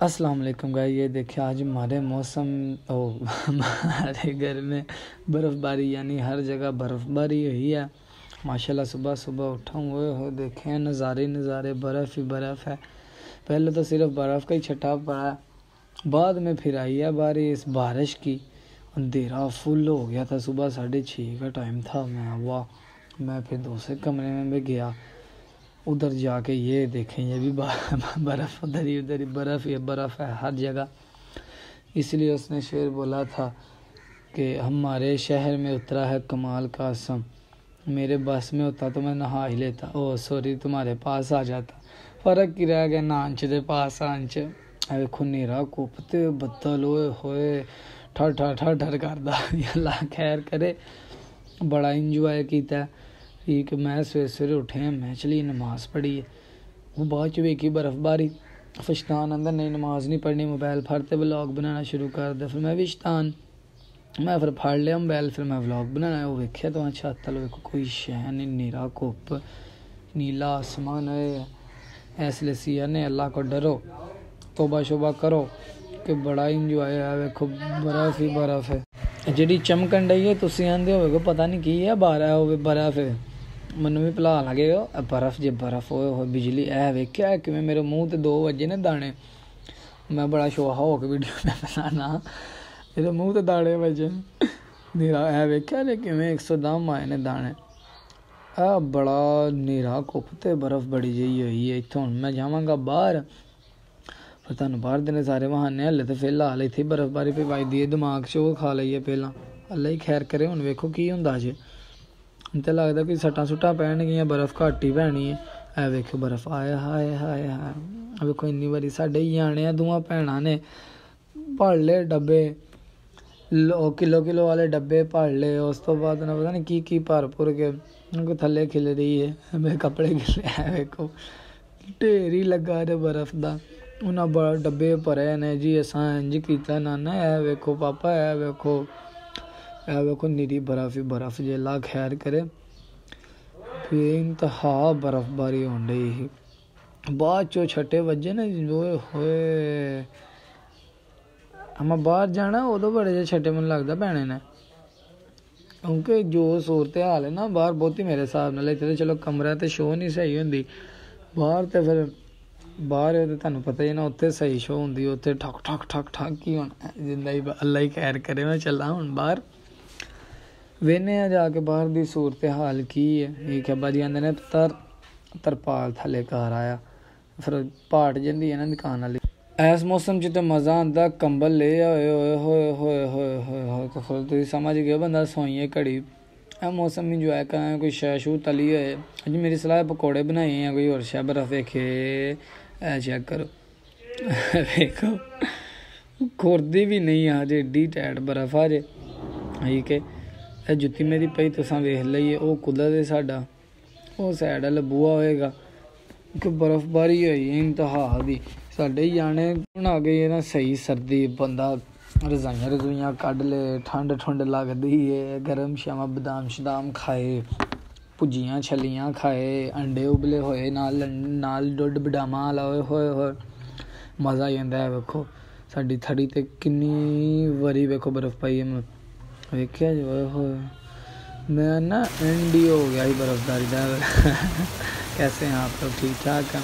अस्सलाम वालेकुम गाइस। ये देखिए आज हमारे मौसम हमारे घर में बर्फ़बारी यानी हर जगह बर्फ़बारी हुई है माशाल्लाह। सुबह सुबह उठा हुए हो देखें नज़ारे नज़ारे, बर्फ़ ही बर्फ़ है। पहले तो सिर्फ बर्फ़ का ही छटा पड़ा, बाद में फिर आई है बारिश। बारिश की अंधेरा फुल हो गया था, सुबह 6:30 का टाइम था। मैं फिर दूसरे कमरे में भी गया, उधर जाके ये देखें ये भी बर्फ़, उधर ही बर्फ़, ये बर्फ़ है हर जगह। इसलिए उसने शेर बोला था कि हमारे शहर में उतरा है कमाल का असम, मेरे बस में होता तो मैं नहा ही लेता। ओ सॉरी, तुम्हारे पास आ जाता। फ़र्क ही रह गया नांच दे पास आंच। देखो नीरा कुपते बदल होए ठर ठर ठर ठर करदा। अल्लाह खैर करे, बड़ा इंजॉय किया। ठीक, मैं सवेरे सवेरे उठे, मैं चली नमाज़ पढ़ी है। वो बाद च वेखी बर्फ़बारी, फिर अंदर नहीं नमाज नहीं पढ़नी, मोबाइल फड़ते व्लॉग बनाना शुरू कर दिया। फिर मैं भी मैं फिर फड़ लिया मोबाइल, फिर मैं व्लॉग बनाना। वो वेख्या तो छत वाल वेखो कोई शह नहीं, नीरा कुप, नीला आसमान है। इसलिए सिया ने अल्लाह को डरो, तोबा शोबा करो कि बड़ा इंजॉय है। वेखो बर्फ़ ही बर्फ़ है जी चमकन डई है। तुम आंदे हो पता नहीं की है, बारह हो बर्फ़ है, मैनू भी भुला लगे बर्फ़ जे बर्फ़ हो बिजली है। वेख्या कि मेरे मूँह ते 2 बजे ने दाने। मैं बड़ा शोहा हो के वीडियो में बनाना, मेरे मूँह ते दाने बजे नीरा है। वेख्या ने कि 110 आए ने दाने। बड़ा नीरा कुप ते बर्फ़ बड़ी जी हुई है। इत्थों मैं जावांगा बाहर, फिर तुहानूं बाहर दे नज़ारे वहाने। हले तो फिलहाल इत्थे बर्फ़बारी पे वजदी है, दिमाग च वो खा लईए पहलां। अल्लाह ही खैर करे, हुण वेखो की हुंदा जे। तो लगता कि सट्टां सुट्टां पैणगियां, बर्फ़ घट ही पैनी है। वेखो बर्फ़ आए हाय हाय हाय। वेखो इन्नी बारी साढ़े ञ्याणे दोवां भैणां ने भर ले डब्बे, किलो वाले डब्बे भर ले। उस तो बाद ना पता नहीं की भर भुर के थल्ले खिल रही है, मेरे कपड़े गिले है। वेखो ढेर ही लगा रे बर्फ़ दा, उन्हें बड़ा डब्बे भरे ने जी। असां इंज कीता नाना, वेखो पापा, वेखो निरी बर्फ़ ही बर्फ़। जे अल्लाह खैर करे, बेइंतहा बर्फ़बारी होन डई ही। बाद चो छट्टे बजे ने होए, मैं बाहर जाना उदों बड़े जे छट्टे मैनूं लगदा पैने ने, क्योंकि जो सूरत हाल है ना बाहर बहुती मेरे हिसाब नाल। इत्थे चलो कमरा तो शो नहीं सही होंदी, बाहर तो फिर बाहर तो तुहानूं पता ही ना, उत्थे सही शो होंदी। उत्थे ठक ठक ठक ठक ही होना जिंदा ही। अल्लाह ही खैर करे, मैं चला हुण बाहर, वेने जाके बाहर दी सूरत हाल की है। ठीक है बाजी आंदे ने तरपाल थल्ले घर आया, फिर पाट जंदी है ना दुकान वाली। इस मौसम च तो मज़ा आंदा, कंबल ले होए होए होए होए होए होए होए। तो फिर तुसीं समझ गए, बंदा सोइए घड़ी, मौसम इंजॉय करां, कोई शै शू तली होए। अज मेरी सलाह पकौड़े बनाए हैं, कोई होर शै बर्फ़ वेखे चेक करो। वेखो खुरदी भी नहीं अजे, एड्डी टैट बर्फ़ अजे। ठीक है, जुत्ती मेरी पई तुसां वेख लईए, वो कुदरत है साडा, वो सैड वाला बूहा होएगा कि बर्फ़बारी होई इंतहा दी। साढ़े ही जाने हूण आ गई है ना सही सर्दी, बंदा रजाइयां रजूइयां कड्ढ ले, ठंड ठुंड लगदी है। गर्म शामा बदाम शदाम खाए, भुज्जियां छलियां खाए, अंडे उबले होए नाल दुद्ध बदामां वाला होए होए, मज़ा आई जंदा है। वेखो साडी थड़ी ते किन्नी वारी वेखो बर्फ़ पई है। वेख्या जी होए होए, मैं ना एंड ही हो गया ही बर्फ़बारी दा। कैसे हैं आप लोग, ठीक ठाक हैं?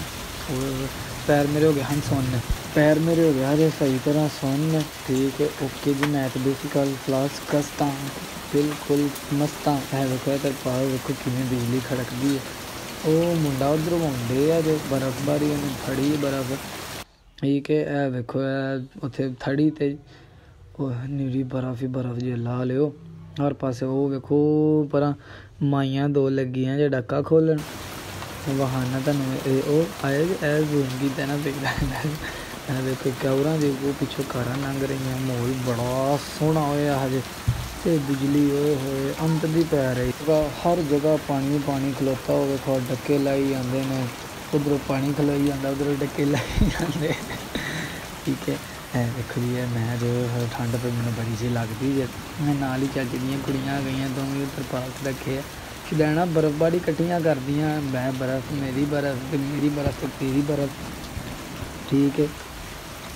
पैर मेरे हो गए हम सोने, पैर मेरे हो गया अरे सही तरह सोने। ठीक है ओके जी, मैथ बेसिकल क्लास कसता हूँ, बिल्कुल मस्त है। वेखो तरपाल वेखो किमें बिजली खड़कदी है। वो मुंडा उधरों आउंदे आ जो बर्फ़बारी उन्हें फड़ी बर्फ़। ठीक है वेखो उत्थे थड़ी ते नीरी बर्फ़ ही बर्फ़ जे ला लियो हर पासे। वो वेखो पर माइयां 2 लगियां जे डक्का खोलन, वहाना तुहानूं आया जी जूम कीता ना पिछला। देखो कवरां दी वो पिछों कारां लंघ रही, माहौल बड़ा सोहना होया हजे। ते बिजली होए होए अंत दी पै रही, हर जगह पानी पानी खलोता हो। वेखो डक्के लाई जांदे ने, उधरों पानी खलोई जांदा, उधरों डक्के लाई जांदे। ठीक है देखो जी मैं जो ठंड पे मैनूं बड़ी जी लगदी जे। नाल ही चज्ज दियां कुड़ियां आ गईयां, दोवें तरपाल रखे शदैना बर्फ़बारी कट्ठियां करदियां। मैं बर्फ़ मेरी बर्फ़ ते मेरी बर्फ़ ते तेरी बर्फ़। ठीक है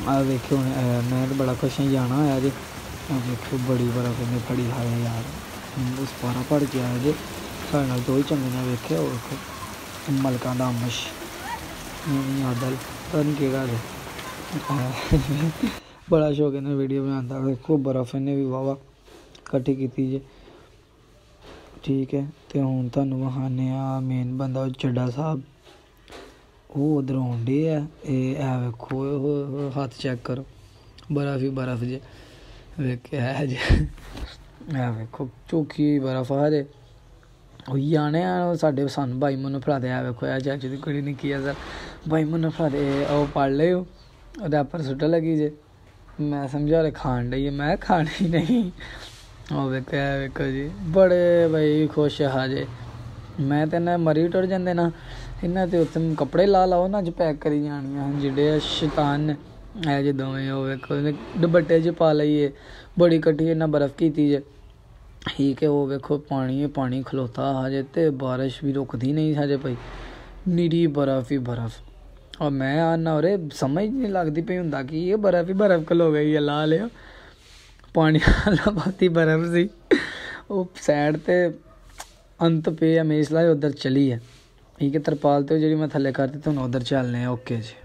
आ वेखो मैं तो बड़ा खुश हाँ जाना होया जे। वेखो बड़ी बर्फ इन्हें फड़ी हाए यार, उस पारा पड़ के आए जे साढ़े नाल दो ही चंगे ने वेखे। और वेखो मलका दा अमश आदल पता नहीं केड़ा जे बड़ा शौक इन्हें वीडियो बनाता। वेखो बर्फ इन्हें भी वाहवा कट्ठी कीती जे। ठीक है तो हुण तुहानूं विखाने आ मेन बंदा चड्डा साहब, वो उधर आउंडे है वेखो हाथ चेक करो बर्फ ही बर्फ जे वेखे है जे वेखो चौखी बर्फ आ जे होई आने साढ़े सन भाई मैनू फड़ा दे। वेखो चाचू की कुड़ी निक्की है सर भाई मैनू फड़ा दे ओ पढ़ ले रैपर सुट्ट लगी जे। मैं समझा रहे खान डई मैं खानी नहीं। ओ वेखो जी बड़े बई खुश हा जे। मैं तो इन्हें मरी टुर जाते ना, इन्हें तो उत्थे कपड़े ला लाओ ना अज पैक करी जानियां जिहड़े शैतान ने है जे दोवें। ओ वेखो दुपट्टे च पा लईए बड़ी कट्ठी इन्हें बर्फ कीती जे। ठीक है वो वेखो पानी खलोता हजे ते बारिश भी रुकदी नहीं हजे भाई, निरी बर्फ ही बर्फ। और मैं आना और समझ नहीं लगती पई हुंदा कि ये बर्फ ही बर्फ खलो गई है। ला लिया पानी आला बहुत ही बर्फ सी वो सैड ते अंत पे है मेरी सलाह उधर चली है। ठीक है तरपाल तो जी मैं थले कर दी तो उधर चलने ओके जी।